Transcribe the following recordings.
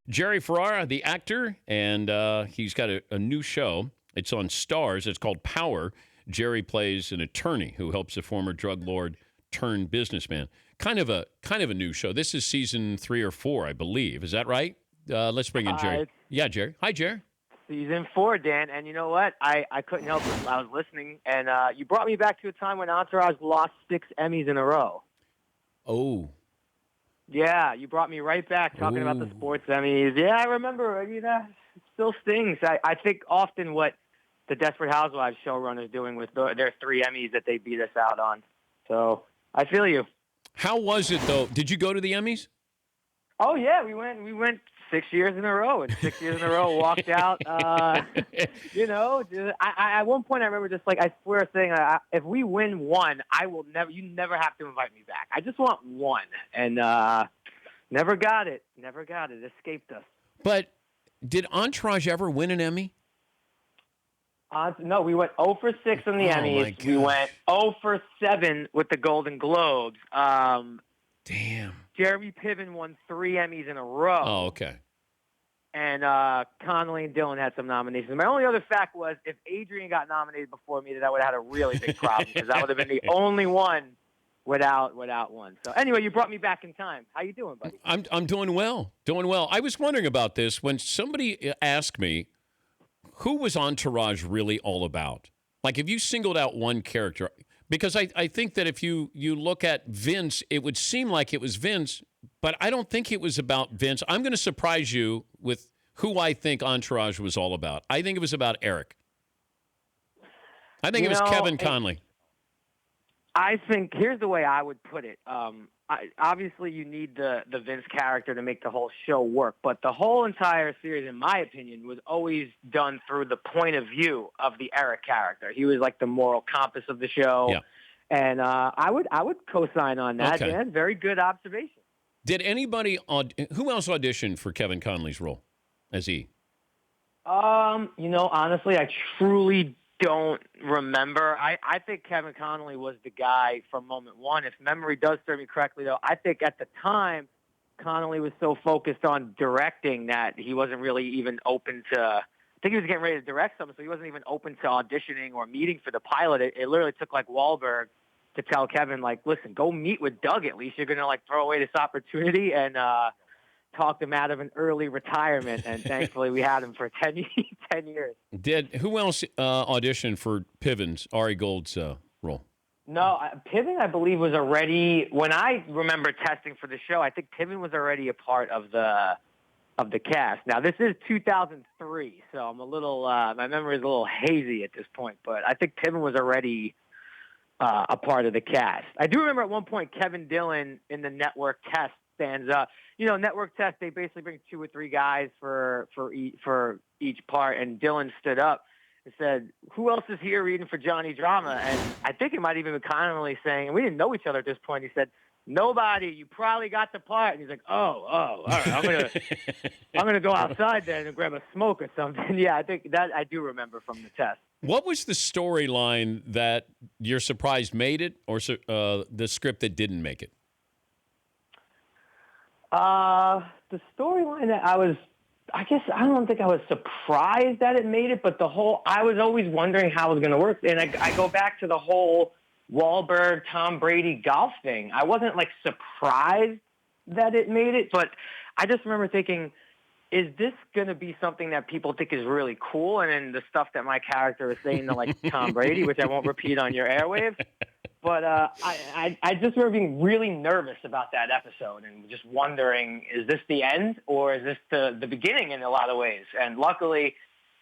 Jerry Ferrara, the actor, and he's got a new show. It's on Stars. It's called Power. Jerry plays an attorney who helps a former drug lord turn businessman. Kind of a new show. This is season 3 or 4, I believe. Is that right? Let's bring in Jerry. Yeah, Jerry. Hi, Jerry. Season 4, Dan. And you know what? I couldn't help it. I was listening, and you brought me back to a time when Entourage lost 6 Emmys in a row. Oh. Yeah, you brought me right back talking about the sports Emmys. Yeah, I remember. It still stings. I think often what the Desperate Housewives showrunners doing with their 3 Emmys that they beat us out on. So I feel you. How was it, though? Did you go to the Emmys? Oh, yeah, we went 6 years in a row, and 6 years in a row walked out. At one point I remember just like, I swear saying, if we win one, you never have to invite me back. I just want one. And never got it. It escaped us. But did Entourage ever win an Emmy? No, we went 0 for 6 on the Emmys. We went 0 for 7 with the Golden Globes. Damn. Jeremy Piven won 3 Emmys in a row. Oh, okay. And Connolly and Dillon had some nominations. My only other fact was if Adrian got nominated before me, that I would have had a really big problem because I would have been the only one without one. So anyway, you brought me back in time. How you doing, buddy? I'm doing well. I was wondering about this when somebody asked me, who was Entourage really all about? Like, if you singled out one character, because I think that if you look at Vince, it would seem like it was Vince, but I don't think it was about Vince. I'm going to surprise you with who I think Entourage was all about. I think it was about Eric. I think it was Kevin Conley. I think, here's the way I would put it. Obviously, you need the Vince character to make the whole show work, but the whole entire series, in my opinion, was always done through the point of view of the Eric character. He was like the moral compass of the show, yeah. And I would co-sign on that. Okay. Dan, very good observation. Did anybody who else auditioned for Kevin Conley's role as E? Honestly, I truly don't remember. I think Kevin Connolly was the guy from moment one. If memory does serve me correctly, though, I think at the time Connolly was so focused on directing that he wasn't really even open to. I think he was getting ready to direct something, so he wasn't even open to auditioning or meeting for the pilot. It literally took like Wahlberg to tell Kevin, like, listen, go meet with Doug. At least you're gonna like throw away this opportunity and talked him out of an early retirement, and thankfully we had him for 10 years. Who else auditioned for Piven's, Ari Gold's role? No, Piven, I believe, was already, when I remember testing for the show, I think Piven was already a part of the cast. Now, this is 2003, so I'm a little, my memory is a little hazy at this point, but I think Piven was already a part of the cast. I do remember at one point Kevin Dillon in the network test stands up. Network test, they basically bring 2 or 3 guys for each part, and Dillon stood up and said, who else is here reading for Johnny Drama? And I think it might even be Connolly saying, and we didn't know each other at this point, he said, nobody, you probably got the part. And he's like, all right, I'm gonna go outside then and grab a smoke or something. Yeah, I think that I do remember from the test. What was the storyline that you're surprised made it, or the script that didn't make it? The storyline that I don't think I was surprised that it made it, but I was always wondering how it was going to work. And I go back to the whole Wahlberg, Tom Brady golf thing. I wasn't like surprised that it made it, but I just remember thinking, is this going to be something that people think is really cool? And then the stuff that my character is saying to like Tom Brady, which I won't repeat on your airwaves. But I just remember being really nervous about that episode and just wondering, is this the end or is this the beginning in a lot of ways? And luckily,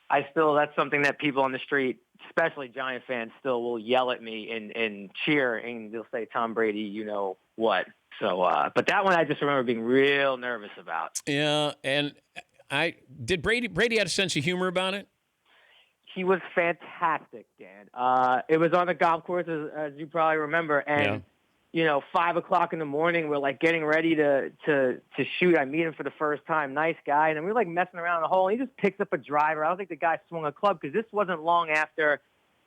that's something that people on the street, especially Giant fans, still will yell at me and cheer, and they'll say, Tom Brady, you know what. So, but that one I just remember being real nervous about. Yeah, and Brady had a sense of humor about it? He was fantastic, Dan. It was on the golf course, as you probably remember, and 5 o'clock in the morning, we're like getting ready to shoot. I meet him for the first time, nice guy, and we're like messing around in the hole. And he just picks up a driver. I don't think the guy swung a club because this wasn't long after.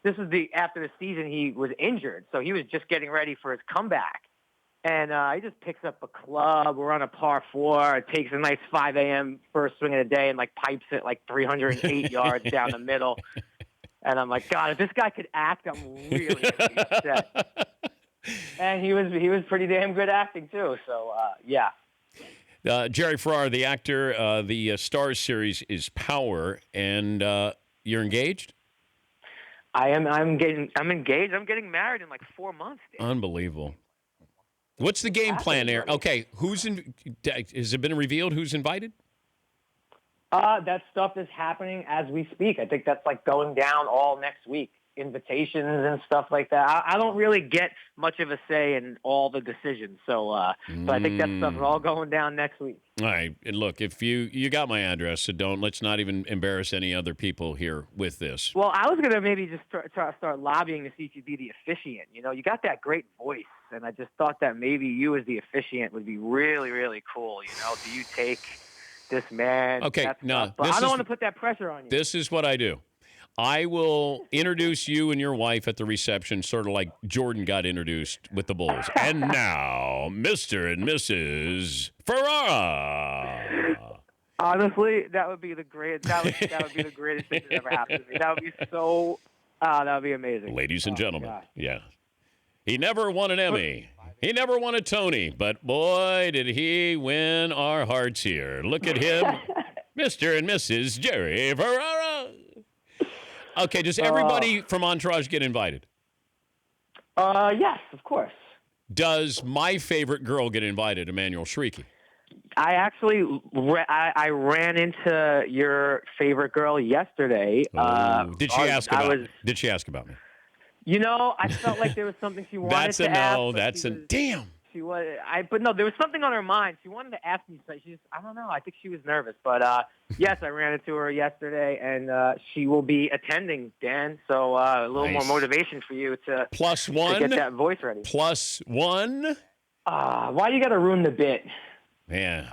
This was after the season he was injured, so he was just getting ready for his comeback. And he just picks up a club. We're on a par 4. It takes a nice 5 a.m. first swing of the day and, like, pipes it, like, 308 yards down the middle. And I'm like, God, if this guy could act, I'm really going to be upset. And he was pretty damn good acting, too. So, yeah. Jerry Ferrara, the actor, the Starz series is Power, and you're engaged? I'm engaged. I'm getting married in, like, 4 months. Dan. Unbelievable. What's the game plan there? Okay, has it been revealed who's invited? That stuff is happening as we speak. I think that's like going down all next week. Invitations and stuff like that. I don't really get much of a say in all the decisions. So I think that stuff is all going down next week. All right. And look, if you got my address, so let's not even embarrass any other people here with this. Well, I was going to maybe just start lobbying to see if you'd be the officiant. You know, you got that great voice. And I just thought that maybe you as the officiant would be really, really cool. You know, do you take this man? Okay, no. But I don't want to put that pressure on you. This is what I do. I will introduce you and your wife at the reception, sort of like Jordan got introduced with the Bulls. And now, Mr. and Mrs. Ferrara. Honestly, that would be the greatest. That would be the greatest thing that ever happened to me. That would be so. That would be amazing. Ladies and gentlemen, yeah. He never won an Emmy. He never won a Tony, but boy, did he win our hearts here. Look at him, Mr. and Mrs. Jerry Ferrara. Okay, does everybody from Entourage get invited? Yes, of course. Does my favorite girl get invited, Emmanuelle Chriqui? I actually I ran into your favorite girl yesterday. Did she ask about me? Did she ask about me? You know, I felt like there was something she wanted to ask. That's a no. That's a damn. She was. But no, there was something on her mind. She wanted to ask me. So I don't know. I think she was nervous. But yes, I ran into her yesterday, and she will be attending, Dan. So a little more motivation for you to +1 to get that voice ready. +1. Why you got to ruin the bit? Yeah.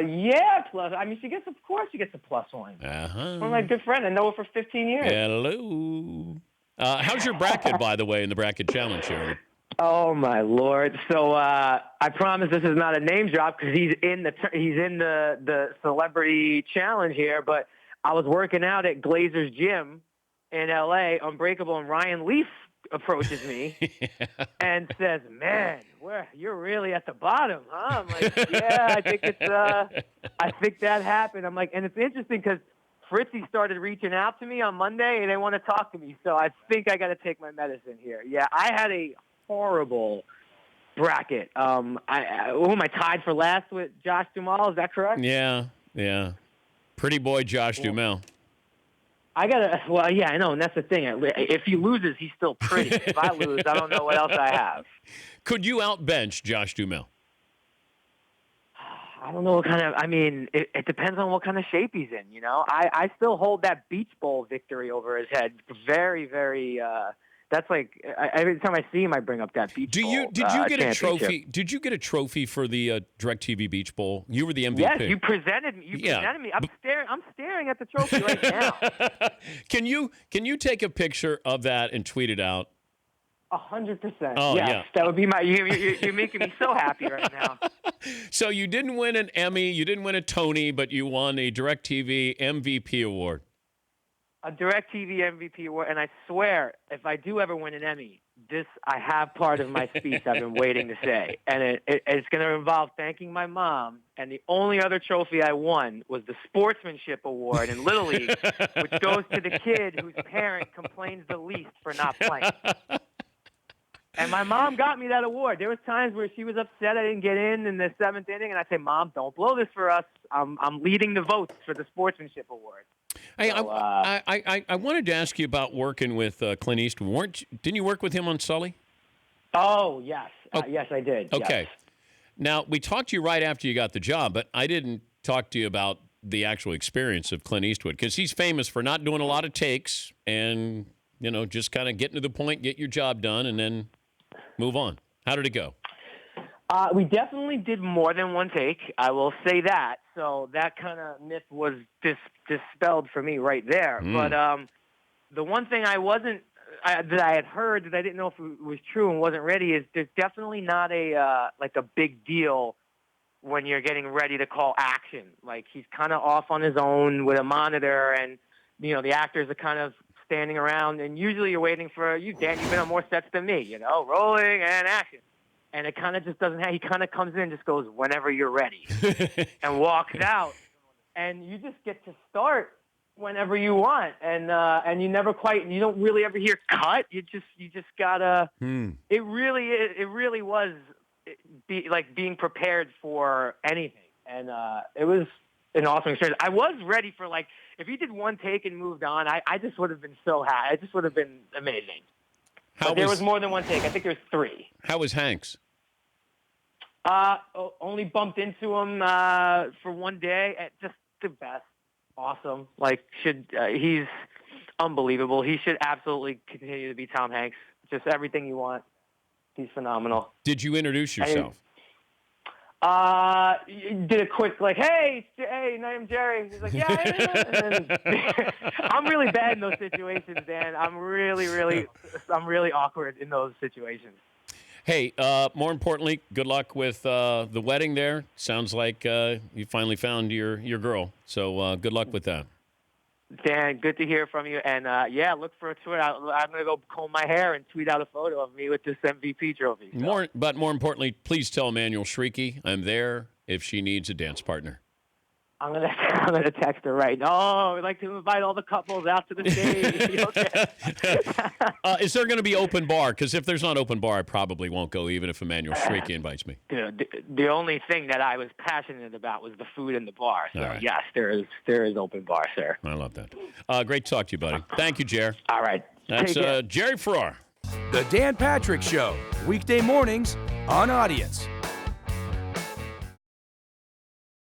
Yeah, plus. I mean, of course she gets a +1. One of my good friends. I know her for 15 years. Hello. How's your bracket, by the way, in the bracket challenge here? Oh my Lord! So I promise this is not a name drop because he's in the celebrity challenge here. But I was working out at Glazer's Gym in L.A. Unbreakable, and Ryan Leaf approaches me and says, "Man, you're really at the bottom, huh?" I'm like, "Yeah, I think that happened." I'm like, and it's interesting because Fritzy started reaching out to me on Monday, and they want to talk to me. So I think I got to take my medicine here. Yeah, I had a horrible bracket. Who am I tied for last with Josh Duhamel? Is that correct? Yeah. Pretty boy Josh Duhamel. Well, yeah, I know, and that's the thing. If he loses, he's still pretty. If I lose, I don't know what else I have. Could you outbench Josh Duhamel? I don't know what kind of. I mean, it depends on what kind of shape he's in. You know, I still hold that Beach Bowl victory over his head. Very, very. That's like every time I see him, I bring up that Beach Bowl. Did you get a trophy? Did you get a trophy for the DirecTV Beach Bowl? You were the MVP. Yes, you presented me. Presented me. I'm staring at the trophy right now. Can you take a picture of that and tweet it out? 100%. Oh, yes, yeah. That would be my. You're making me so happy right now. So you didn't win an Emmy, you didn't win a Tony, but you won a DirecTV MVP award. A DirecTV MVP award, and I swear, if I do ever win an Emmy, I have part of my speech I've been waiting to say, and it's going to involve thanking my mom. And the only other trophy I won was the Sportsmanship Award in Little League, which goes to the kid whose parent complains the least for not playing. And my mom got me that award. There was times where she was upset I didn't get in the 7th inning, and I say, "Mom, don't blow this for us. I'm leading the votes for the Sportsmanship Award." Hey, I wanted to ask you about working with Clint Eastwood. Didn't you work with him on Sully? Oh, yes. Yes, I did. Okay. Yes. Now, we talked to you right after you got the job, but I didn't talk to you about the actual experience of Clint Eastwood because he's famous for not doing a lot of takes and, just kind of getting to the point, get your job done, and then move on. How did it go? We definitely did more than one take. I will say that. So that kind of myth was dispelled for me right there. But the one thing I wasn't that I had heard that I didn't know if it was true and wasn't ready is there's definitely not a like a big deal when you're getting ready to call action. Like he's kind of off on his own with a monitor, and the actors are kind of standing around, and usually you're waiting for you, Dan. You've been on more sets than me, rolling and action. And it kind of just doesn't have. He kind of comes in and just goes, "Whenever you're ready," and walks out, and you just get to start whenever you want, and you never quite. You don't really ever hear cut. You just gotta. It really was like being prepared for anything, and it was an awesome experience. I was ready for if he did one take and moved on, I just would have been so happy. It just would have been amazing. But there was more than one take. I think there's 3. How was Hanks? Only bumped into him for one day. Just the best. Awesome. He's unbelievable. He should absolutely continue to be Tom Hanks. Just everything you want. He's phenomenal. Did you introduce yourself? Did a quick hey, name's Jerry. He's like, yeah. And then, I'm really bad in those situations, Dan. I'm really awkward in those situations. Hey, more importantly, good luck with the wedding there. Sounds like you finally found your girl. So good luck with that. Dan, good to hear from you. And, look for a tweet. I'm going to go comb my hair and tweet out a photo of me with this MVP trophy. So. But more importantly, please tell Emmanuelle Chriqui I'm there if she needs a dance partner. I'm gonna text her right now. We'd like to invite all the couples out to the stage. Is there going to be open bar? Because if there's not open bar, I probably won't go, even if Emmanuelle Chriqui invites me. The only thing that I was passionate about was the food in the bar. So right. Yes, there is open bar, sir. I love that. Great to talk to you, buddy. Thank you, Jer. All right. That's Jerry Ferrara. The Dan Patrick Show, weekday mornings on Audience.